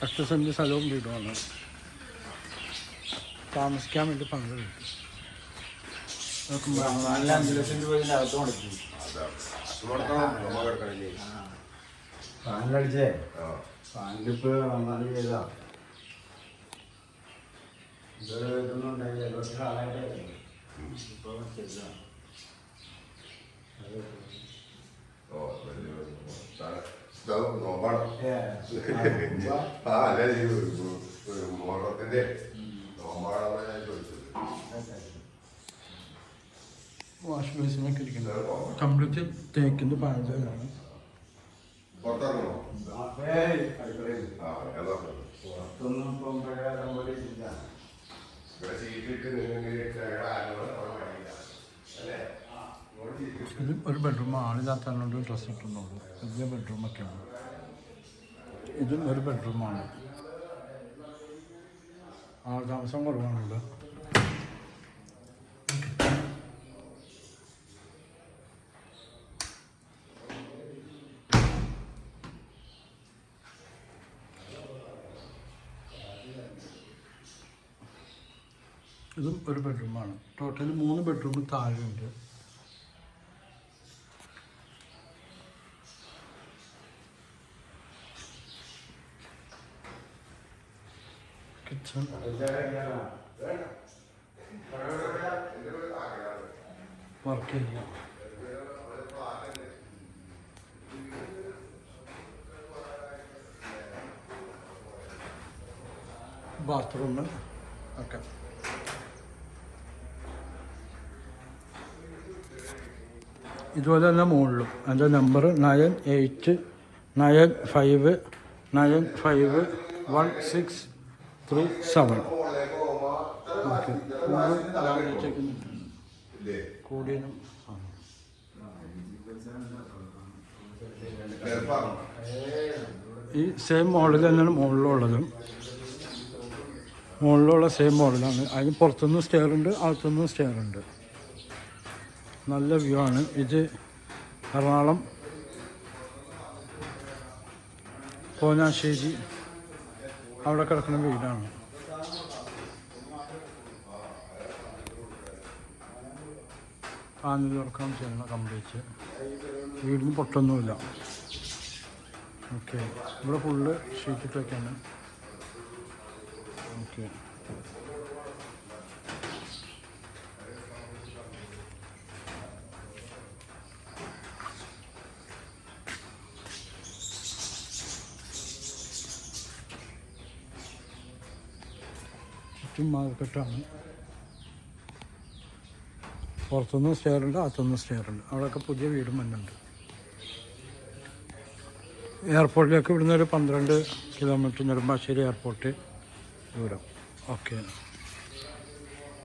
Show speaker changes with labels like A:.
A: 8 cent സ്ഥലവും വീടുമാണ് താമസിക്കാൻ വേണ്ടി പണിത്
B: നല്ല 5 ലക്ഷം രൂപ അകത്ത് കൊടുക്കും. ഫാനിലടിച്ചേ ഫാനിലിപ്പോൾ നല്ല ചെയ്താ ഇതൊന്നും ഉണ്ടായില്ല. 7 വർഷം ആളായിട്ട് ഇപ്പോൾ ചെയ്താ
A: വാഷ് ബേസിനൊക്കെ ഇരിക്കുന്നത് കംപ്ലീറ്റ് തേക്കിൻ്റെ പാചകമാണ്. ഇത് ഒരു ബെഡ്റൂം ആളില്ലാത്തതുകൊണ്ട് ഡ്രസ്സ് ഇട്ടുന്നുള്ളൂ. വലിയ ബെഡ്റൂമൊക്കെയാണ്. ഇതും ഒരു ബെഡ്റൂമാണ്. ആൾ താമസം കുറവാണല്ലോ. ഇതും ഒരു ബെഡ്റൂമാണ്. ടോട്ടൽ 3 ബെഡ്റൂം താഴെയുണ്ട്. കിച്ചൺ വർക്ക് ഏരിയ ബാത്റൂം ഒക്കെ. ഇതുപോലെ തന്നെ മുകളിലും എൻ്റെ നമ്പർ 9895951637. ഓക്കെ. കൂടിയനും ഈ സെയിം മോഡൽ തന്നെയാണ് മുകളിലുള്ള സെയിം മോഡലാണ്. അതിന് പുറത്തുനിന്ന് സ്റ്റെയർ ഉണ്ട്, അകത്തുനിന്ന് സ്റ്റെയർ ഉണ്ട്. നല്ല വ്യൂ ആണ്. ഇത് എറണാകുളം കോനാശ്ശേരി അവിടെ കിടക്കുന്ന വീടാണ്. ആഞ്ഞിലി തുറക്കാൻ ചെയ്യണം കംപ്ലീറ്റ്. വീടിന് പൊട്ടൊന്നുമില്ല. ഓക്കെ. ഇവിടെ ഫുള്ള് ഷീറ്റിട്ടൊക്കെയാണ്. ഓക്കെ. മാർക്കറ്റാണ്. പുറത്തുനിന്ന് സ്റ്റെയർ ഉണ്ട്, അകത്തുനിന്ന് സ്റ്റെയർ ഉണ്ട്. അവിടെയൊക്കെ പുതിയ വീടും വന്നിട്ടുണ്ട്. എയർപോർട്ടിലേക്ക് ഇവിടുന്ന് ഒരു 12 കിലോമീറ്റർ നെടുമ്പാശ്ശേരി എയർപോർട്ട് ദൂരം. ഓക്കെ.